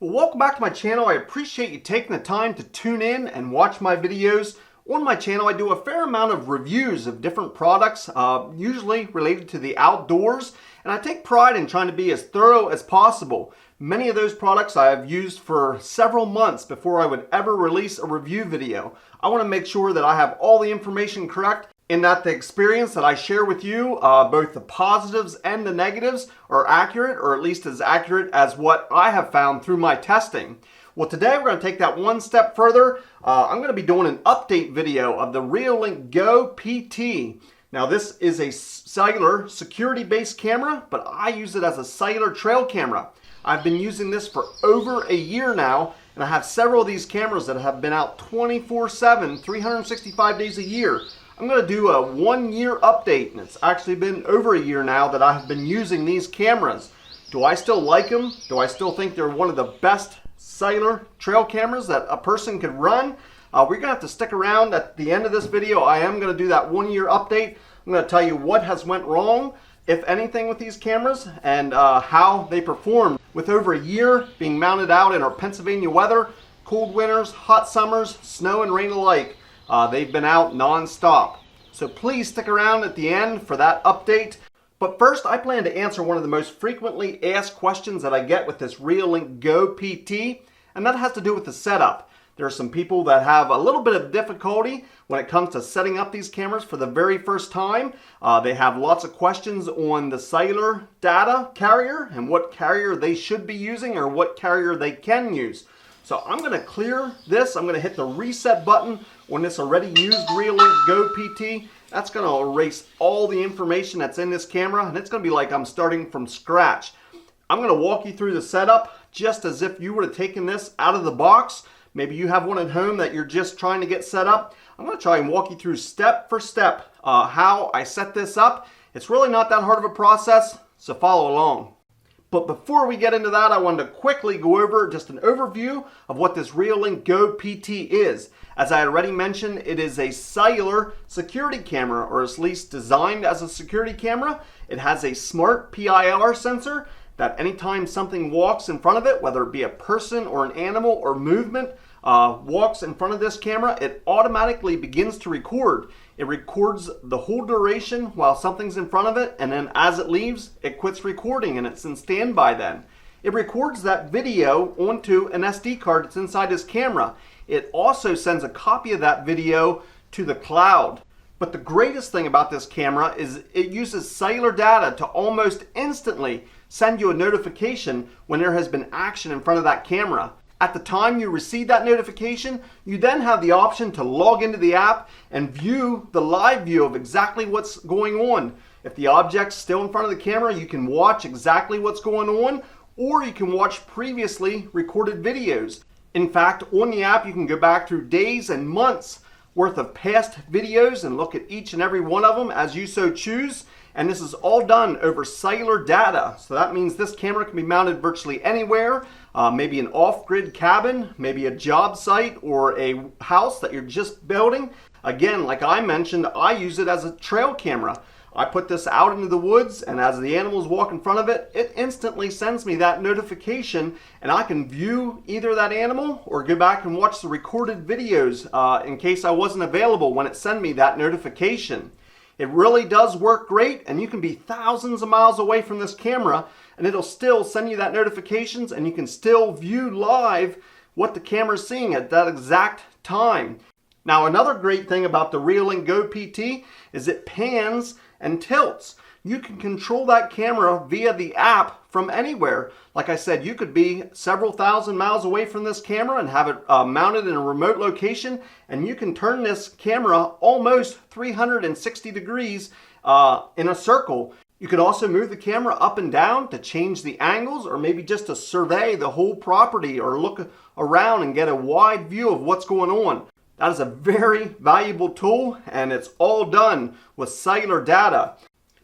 Well, welcome back to my channel. I appreciate you taking the time to tune in and watch my videos. On my channel, I do a fair amount of reviews of different products, usually related to the outdoors, and I take pride in trying to be as thorough as possible. Many of those products I have used for several months before I would ever release a review video. I want to make sure that I have all the information correct and that the experience that I share with you, both the positives and the negatives, are accurate, or at least as accurate as what I have found through my testing. Well, today we're going to take that one step further. I'm going to be doing an update video of the Reolink GO PT. Now, this is a cellular security-based camera, but I use it as a cellular trail camera. I've been using this for over a year now, and I have several of these cameras that have been out 24/7, 365 days a year. I'm going to do a 1-year update, and it's actually been over a year now that I have been using these cameras. Do I still like them? Do I still think they're one of the best cellular trail cameras that a person could run? We're going to have to stick around at the end of this video. I am going to do that 1-year update. I'm going to tell you what has went wrong, if anything, with these cameras, and how they perform. With over a year being mounted out in our Pennsylvania weather, cold winters, hot summers, snow and rain alike, they've been out non-stop. So please stick around at the end for that update. But first, I plan to answer one of the most frequently asked questions that I get with this Reolink GO PT, and that has to do with the setup. There are some people that have a little bit of difficulty when it comes to setting up these cameras for the very first time. They have lots of questions on the cellular data carrier and what carrier they should be using or what carrier they can use. So I'm going to clear this. I'm going to hit the reset button on this already used Reolink GO PT. That's going to erase all the information that's in this camera, and it's going to be like I'm starting from scratch. I'm going to walk you through the setup just as if you would have taken this out of the box. Maybe you have one at home that you're just trying to get set up. I'm going to try and walk you through step for step how I set this up. It's really not that hard of a process, so follow along. But before we get into that, I wanted to quickly go over just an overview of what this Reolink GO PT is. As I already mentioned, it is a cellular security camera, or at least designed as a security camera. It has a smart PIR sensor that anytime something walks in front of it, whether it be a person or an animal or movement, walks in front of this camera, it automatically begins to record. It records the whole duration while something's in front of it, and then as it leaves, it quits recording and it's in standby then. It records that video onto an SD card that's inside this camera. It also sends a copy of that video to the cloud. But the greatest thing about this camera is it uses cellular data to almost instantly send you a notification when there has been action in front of that camera. At the time you receive that notification, you then have the option to log into the app and view the live view of exactly what's going on. If the object's still in front of the camera, you can watch exactly what's going on, or you can watch previously recorded videos. In fact, on the app, you can go back through days and months worth of past videos and look at each and every one of them as you so choose. And this is all done over cellular data. So that means this camera can be mounted virtually anywhere, maybe an off-grid cabin, maybe a job site or a house that you're just building. Again, like I mentioned, I use it as a trail camera. I put this out into the woods, and as the animals walk in front of it, it instantly sends me that notification, and I can view either that animal or go back and watch the recorded videos in case I wasn't available when it sent me that notification. It really does work great, and you can be thousands of miles away from this camera and it'll still send you that notifications, and you can still view live what the camera is seeing at that exact time. Now, another great thing about the Reolink GO PT is it pans and tilts. You can control that camera via the app from anywhere. Like I said, you could be several thousand miles away from this camera and have it mounted in a remote location, and you can turn this camera almost 360 degrees in a circle. You could also move the camera up and down to change the angles, or maybe just to survey the whole property or look around and get a wide view of what's going on. That is a very valuable tool, and it's all done with cellular data.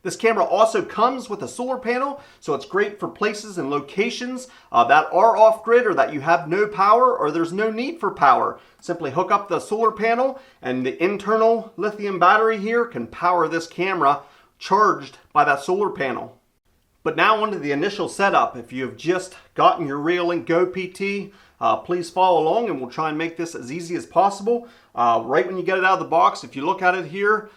This camera also comes with a solar panel, so it's great for places and locations that are off-grid, or that you have no power or there's no need for power. Simply hook up the solar panel, and the internal lithium battery here can power this camera charged by that solar panel. But now onto the initial setup. If you have just gotten your Reolink GO PT, please follow along and we'll try and make this as easy as possible. Right when you get it out of the box, if you look at it here,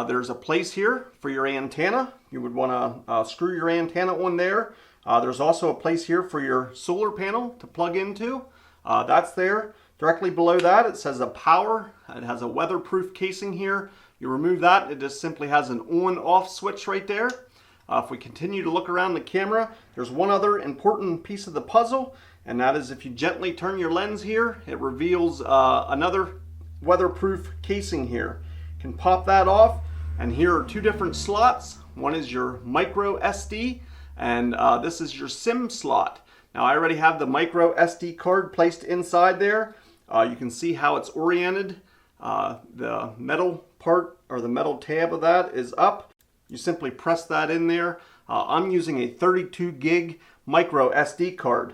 there's a place here for your antenna. You would want to screw your antenna on there. There's also a place here for your solar panel to plug into. That's there. Directly below that, it says a power. It has a weatherproof casing here. You remove that, it just simply has an on-off switch right there. If we continue to look around the camera, there's one other important piece of the puzzle, and that is if you gently turn your lens here, it reveals another weatherproof casing here. You can pop that off, and here are two different slots. One is your micro SD, and this is your SIM slot. Now I already have the micro SD card placed inside there. You can see how it's oriented. The metal part, or the metal tab of that, is up. You simply press that in there. I'm using a 32 gig micro SD card.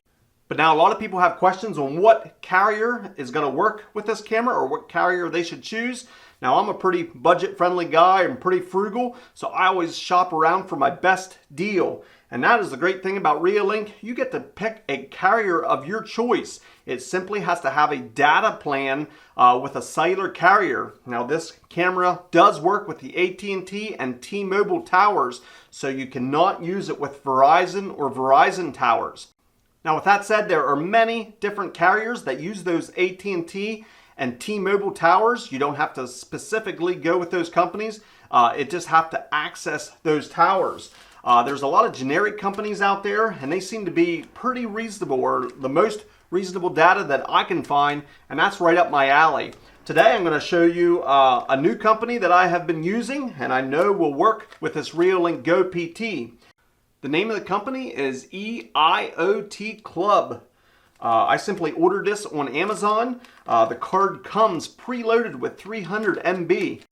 But now a lot of people have questions on what carrier is going to work with this camera, or what carrier they should choose. Now I'm a pretty budget friendly guy and pretty frugal, so I always shop around for my best deal. And that is the great thing about Reolink. You get to pick a carrier of your choice. It simply has to have a data plan with a cellular carrier. Now this camera does work with the AT&T and T-Mobile towers, so you cannot use it with Verizon or Verizon towers. Now with that said, there are many different carriers that use those AT&T and T-Mobile towers. You don't have to specifically go with those companies. It just have to access those towers. There's a lot of generic companies out there, and they seem to be pretty reasonable, or the most reasonable data that I can find, and that's right up my alley. Today I'm going to show you a new company that I have been using and I know will work with this Reolink GO PT. The name of the company is EIOTCLUB. I simply ordered this on Amazon. The card comes preloaded with 300 MB.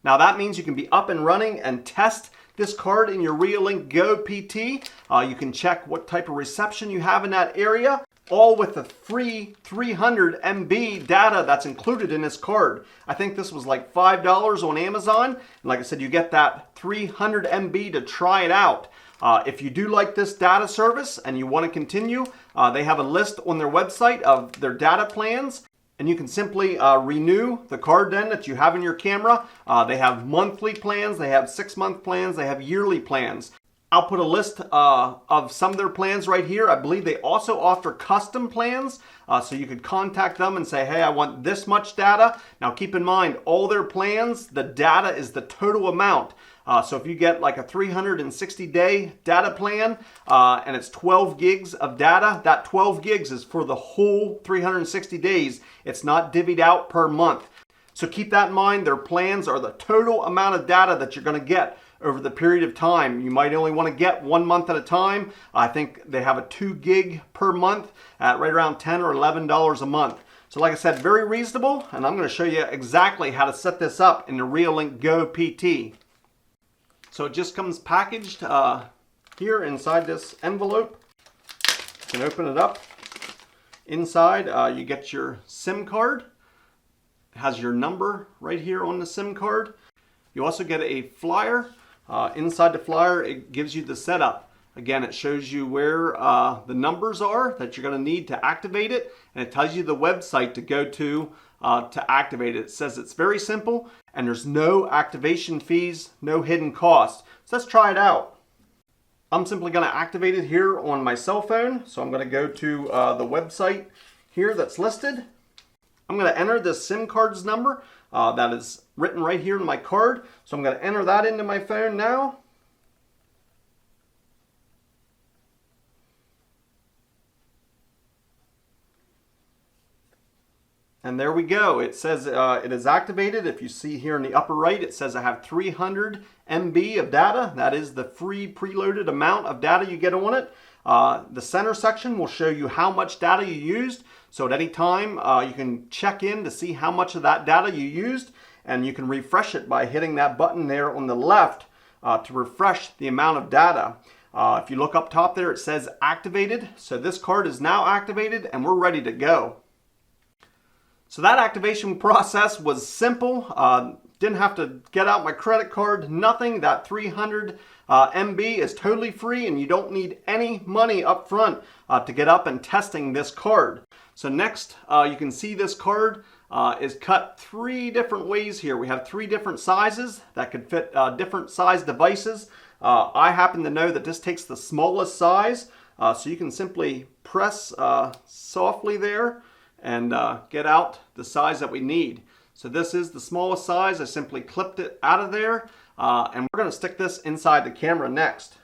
Now that means you can be up and running and test this card in your Reolink GO PT. You can check what type of reception you have in that area, all with the free 300 MB data that's included in this card. I think this was like $5 on Amazon. And like I said, you get that 300 MB to try it out. If you do like this data service and you want to continue, they have a list on their website of their data plans. And you can simply renew the card then that you have in your camera. They have monthly plans, they have 6-month plans, they have yearly plans. I'll put a list of some of their plans right here. I believe they also offer custom plans, so you could contact them and say, hey, I want this much data. Now keep in mind, all their plans, the data is the total amount. So if you get like a 360-day data plan and it's 12 gigs of data, that 12 gigs is for the whole 360 days. It's not divvied out per month. So keep that in mind. Their plans are the total amount of data that you're going to get over the period of time. You might only want to get 1 month at a time. I think they have a 2 gig per month at right around $10 or $11 a month. So like I said, very reasonable, and I'm going to show you exactly how to set this up in the Reolink GO PT. So it just comes packaged here inside this envelope. You can open it up. Inside you get your SIM card. It has your number right here on the SIM card. You also get a flyer. Inside the flyer, it gives you the setup. Again, it shows you where the numbers are that you're going to need to activate it, and it tells you the website to go to activate it. It says it's very simple, and there's no activation fees, no hidden costs. So let's try it out. I'm simply going to activate it here on my cell phone. So I'm going to go to the website here that's listed. I'm going to enter the SIM card's number that is written right here in my card. So I'm going to enter that into my phone now. And there we go. It says it is activated. If you see here in the upper right, it says I have 300 MB of data. That is the free preloaded amount of data you get on it. The center section will show you how much data you used. So at any time, you can check in to see how much of that data you used, and you can refresh it by hitting that button there on the left to refresh the amount of data. If you look up top there, it says activated. So this card is now activated and we're ready to go. So that activation process was simple. Didn't have to get out my credit card, nothing. That 300 MB is totally free, and you don't need any money up front to get up and testing this card. So next, you can see this card is cut 3 different ways here. We have 3 different sizes that could fit different size devices. I happen to know that this takes the smallest size, so you can simply press softly there and get out the size that we need. So this is the smallest size. I simply clipped it out of there, and we're going to stick this inside the camera next.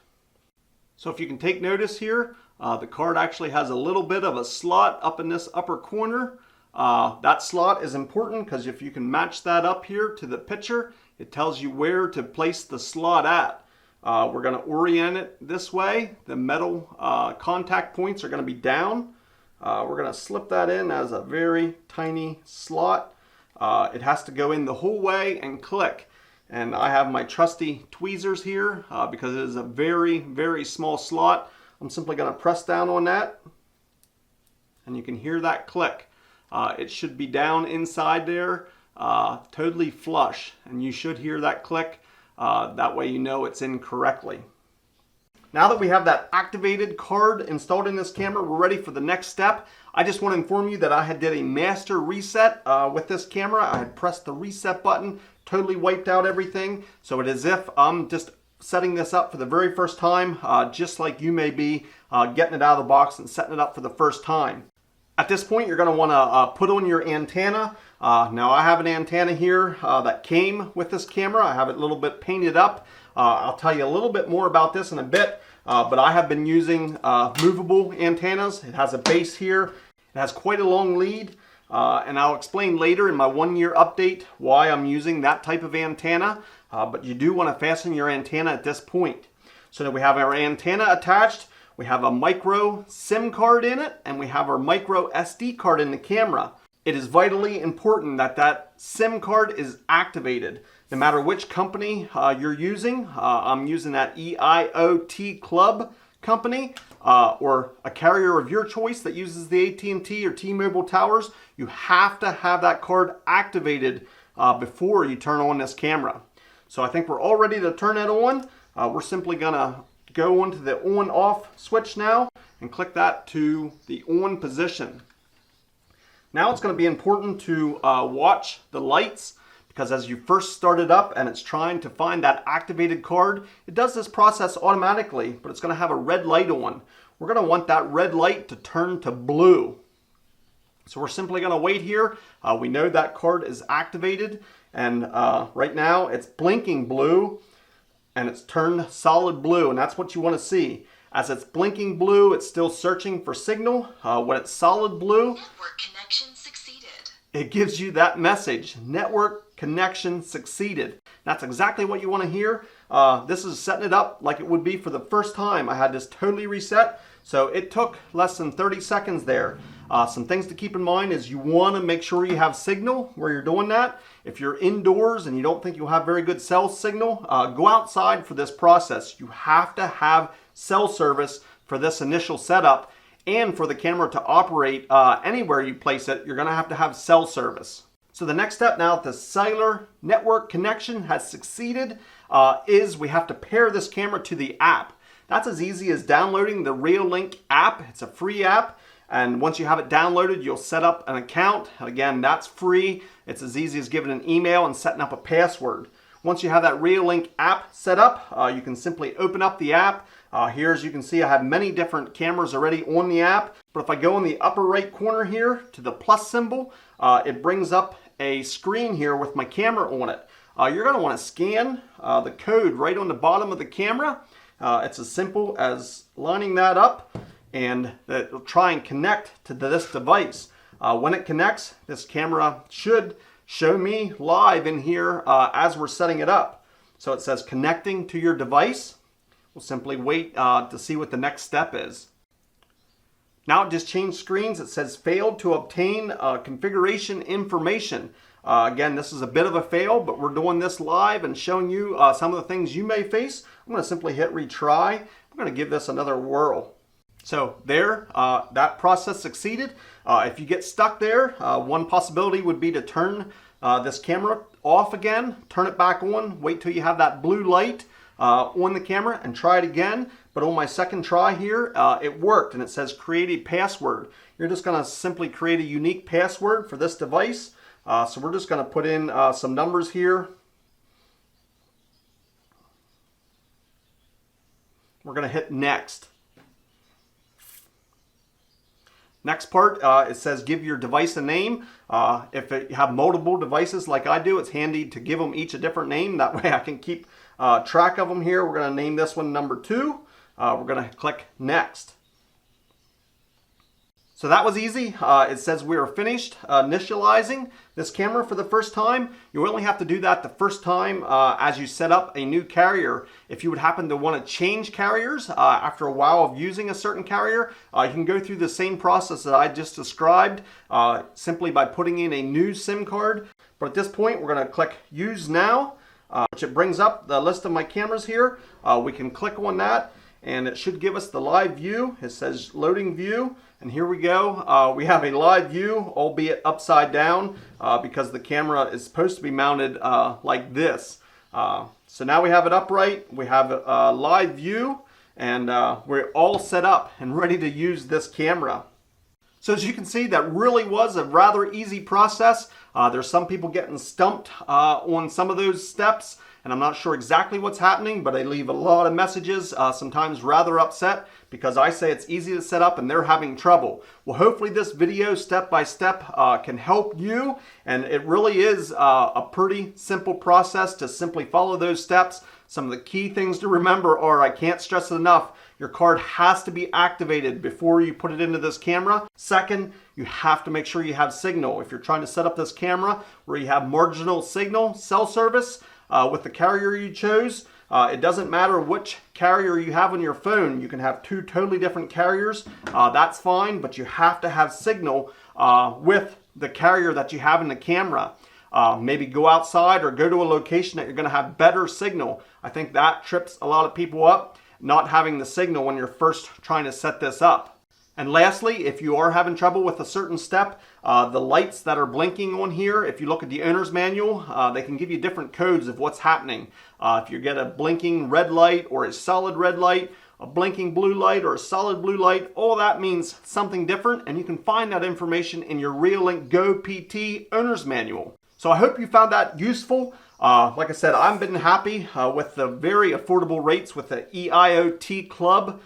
So if you can take notice here, the card actually has a little bit of a slot up in this upper corner. That slot is important because if you can match that up here to the picture, it tells you where to place the slot at. We're going to orient it this way. The metal contact points are going to be down. We're going to slip that in as a very tiny slot. It has to go in the whole way and click. And I have my trusty tweezers here because it is a very, very small slot. I'm simply going to press down on that, and you can hear that click. It should be down inside there, totally flush, and you should hear that click. That way you know it's in correctly. Now that we have that activated card installed in this camera, we're ready for the next step. I just want to inform you that I had did a master reset with this camera. I had pressed the reset button, totally wiped out everything. So it is as if I'm just setting this up for the very first time, just like you may be getting it out of the box and setting it up for the first time. At this point, you're going to want to put on your antenna. Now I have an antenna here that came with this camera. I have it a little bit painted up. I'll tell you a little bit more about this in a bit, but I have been using movable antennas. It has a base here. It has quite a long lead, and I'll explain later in my 1-year update why I'm using that type of antenna, but you do want to fasten your antenna at this point. So that we have our antenna attached. We have a micro SIM card in it, and we have our micro SD card in the camera. It is vitally important that that SIM card is activated. No matter which company you're using, I'm using that EIOTCLUB company or a carrier of your choice that uses the AT&T or T-Mobile towers. You have to have that card activated before you turn on this camera. So I think we're all ready to turn it on. We're simply gonna go onto the on-off switch now and click that to the on position. Now it's going to be important to watch the lights, because as you first start it up and it's trying to find that activated card, it does this process automatically, but it's going to have a red light on. We're going to want that red light to turn to blue. So we're simply going to wait here. We know that card is activated, and right now it's blinking blue and it's turned solid blue, and that's what you want to see. As it's blinking blue, it's still searching for signal. When it's solid blue, network connection succeeded. It gives you that message, network connection succeeded. That's exactly what you want to hear. This is setting it up like it would be for the first time. I had this totally reset, so it took less than 30 seconds there. Some things to keep in mind is you want to make sure you have signal where you're doing that. If you're indoors and you don't think you'll have very good cell signal, go outside for this process. You have to have cell service for this initial setup, and for the camera to operate anywhere you place it, you're going to have cell service. So the next step, now that the cellular network connection has succeeded, is we have to pair this camera to the app. That's as easy as downloading the Reolink app. It's a free app, and once you have it downloaded, you'll set up an account. Again, that's free. It's as easy as giving an email and setting up a password. Once you have that Reolink app set up, you can simply open up the app. Here, as you can see, I have many different cameras already on the app. But if I go in the upper right corner here to the plus symbol, it brings up a screen here with my camera on it. You're going to want to scan the code right on the bottom of the camera. It's as simple as lining that up, and it'll try and connect to this device. When it connects, this camera should show me live in here as we're setting it up. So it says connecting to your device. We'll simply wait to see what the next step is. Now it just changed screens. It says failed to obtain configuration information. Again, this is a bit of a fail, but we're doing this live and showing you some of the things you may face. I'm going to simply hit retry. I'm going to give this another whirl. So there, that process succeeded. If you get stuck there, one possibility would be to turn this camera off again, turn it back on, wait till you have that blue light on the camera and try it again. But on my second try here, it worked, and it says create a password. You're just going to simply create a unique password for this device. So we're just going to put in some numbers here. We're going to hit next. Next part, it says give your device a name. If you have multiple devices like I do, it's handy to give them each a different name. That way I can keep track of them here. We're going to name this one number 2. We're going to click next. So that was easy. It says we are finished initializing this camera for the first time. You only have to do that the first time as you set up a new carrier. If you would happen to want to change carriers after a while of using a certain carrier, you can go through the same process that I just described simply by putting in a new SIM card. But at this point, we're going to click Use Now, which it brings up the list of my cameras here. We can click on that, and it should give us the live view. It says Loading View. And here we go. We have a live view, albeit upside down, because the camera is supposed to be mounted like this. So now we have it upright. We have a live view, and we're all set up and ready to use this camera. So as you can see, that really was a rather easy process. There's some people getting stumped on some of those steps, and I'm not sure exactly what's happening, but they leave a lot of messages, sometimes rather upset, because I say it's easy to set up and they're having trouble. Well, hopefully this video step by step can help you, and it really is a pretty simple process to simply follow those steps. Some of the key things to remember are, I can't stress it enough, your card has to be activated before you put it into this camera. Second, you have to make sure you have signal. If you're trying to set up this camera where you have marginal signal cell service with the carrier you chose, it doesn't matter which carrier you have on your phone. You can have 2 totally different carriers. That's fine, but you have to have signal with the carrier that you have in the camera. Maybe go outside or go to a location that you're going to have better signal. I think that trips a lot of people up, not having the signal when you're first trying to set this up. And lastly, if you are having trouble with a certain step, the lights that are blinking on here, if you look at the owner's manual, they can give you different codes of what's happening. If you get a blinking red light or a solid red light, a blinking blue light or a solid blue light, all that means something different, and you can find that information in your Reolink GO PT owner's manual. So I hope you found that useful. Like I said, I've been happy with the very affordable rates with the EIOTCLUB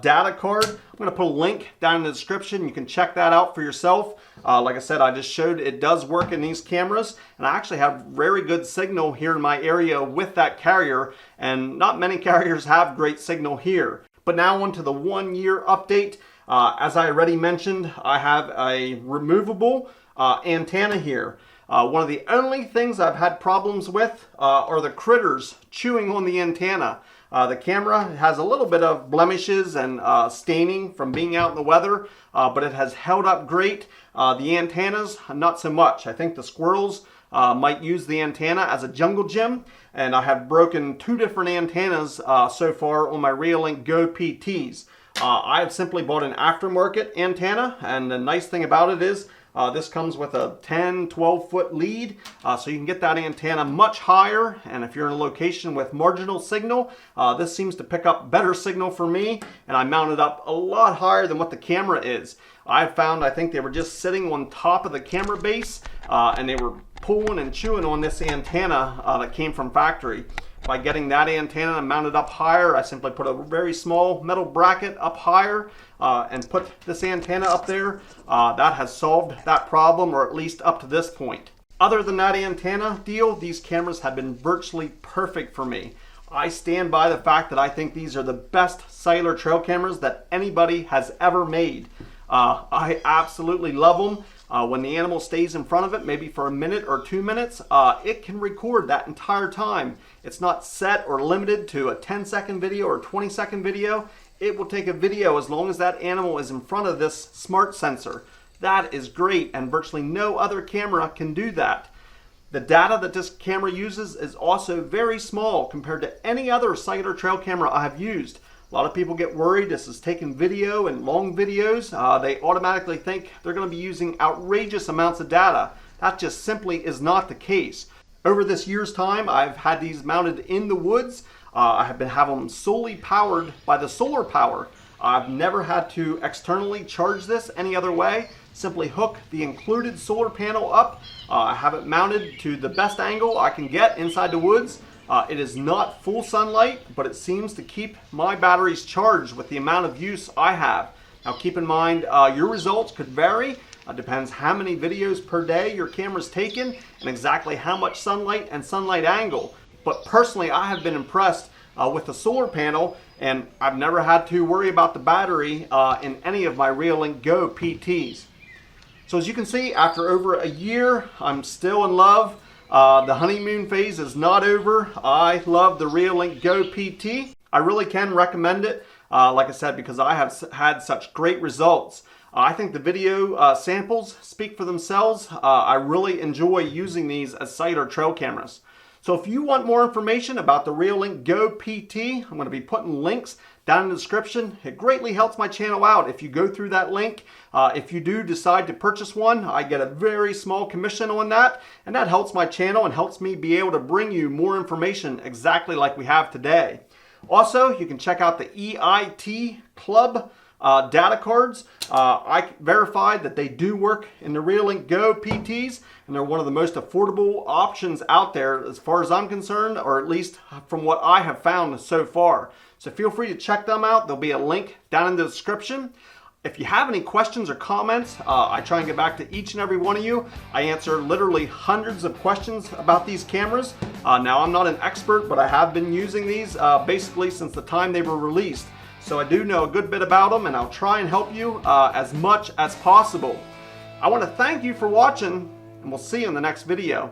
data card. I'm going to put a link down in the description. You can check that out for yourself. Like I said, I just showed it does work in these cameras, and I actually have very good signal here in my area with that carrier, and not many carriers have great signal here. But now on to the 1-year update. As I already mentioned, I have a removable antenna here. One of the only things I've had problems with are the critters chewing on the antenna. The camera has a little bit of blemishes and staining from being out in the weather, but it has held up great. The antennas, not so much. I think the squirrels might use the antenna as a jungle gym, and I have broken 2 different antennas so far on my Reolink GO PTs. I have simply bought an aftermarket antenna, and the nice thing about it is this comes with a 10-12 foot lead, so you can get that antenna much higher, and if you're in a location with marginal signal, this seems to pick up better signal for me, and I mounted up a lot higher than what the camera is. I think they were just sitting on top of the camera base, and they were pulling and chewing on this antenna that came from factory. By getting that antenna mounted up higher, I simply put a very small metal bracket up higher and put this antenna up there. That has solved that problem, or at least up to this point. Other than that antenna deal, these cameras have been virtually perfect for me. I stand by the fact that I think these are the best cellular trail cameras that anybody has ever made. I absolutely love them. When the animal stays in front of it, maybe for a minute or 2 minutes, it can record that entire time. It's not set or limited to a 10-second video or 20-second video. It will take a video as long as that animal is in front of this smart sensor. That is great, and virtually no other camera can do that. The data that this camera uses is also very small compared to any other cellular trail camera I have used. A lot of people get worried this is taking video and long videos. They automatically think they're going to be using outrageous amounts of data. That just simply is not the case. Over this year's time, I've had these mounted in the woods. I have been having them solely powered by the solar power. I've never had to externally charge this any other way. Simply hook the included solar panel up. I have it mounted to the best angle I can get inside the woods. It is not full sunlight, but it seems to keep my batteries charged with the amount of use I have. Now keep in mind, your results could vary. Depends how many videos per day your camera's taken and exactly how much sunlight and sunlight angle. But personally, I have been impressed with the solar panel, and I've never had to worry about the battery in any of my Reolink GO PTs. So as you can see, after over a year, I'm still in love. The honeymoon phase is not over. I love the Reolink GO PT. I really can recommend it, like I said, because I have had such great results. I think the video samples speak for themselves. I really enjoy using these as site or trail cameras. So if you want more information about the Reolink GO PT, I'm going to be putting links down in the description. It greatly helps my channel out if you go through that link. If you do decide to purchase one, I get a very small commission on that, and that helps my channel and helps me be able to bring you more information exactly like we have today. Also, you can check out the EIOTCLUB data cards. I verified that they do work in the Reolink GO PTs, and they're one of the most affordable options out there as far as I'm concerned, or at least from what I have found so far. So feel free to check them out. There'll be a link down in the description. If you have any questions or comments, I try and get back to each and every one of you. I answer literally hundreds of questions about these cameras. Now, I'm not an expert, but I have been using these basically since the time they were released. So I do know a good bit about them, and I'll try and help you as much as possible. I want to thank you for watching, and we'll see you in the next video.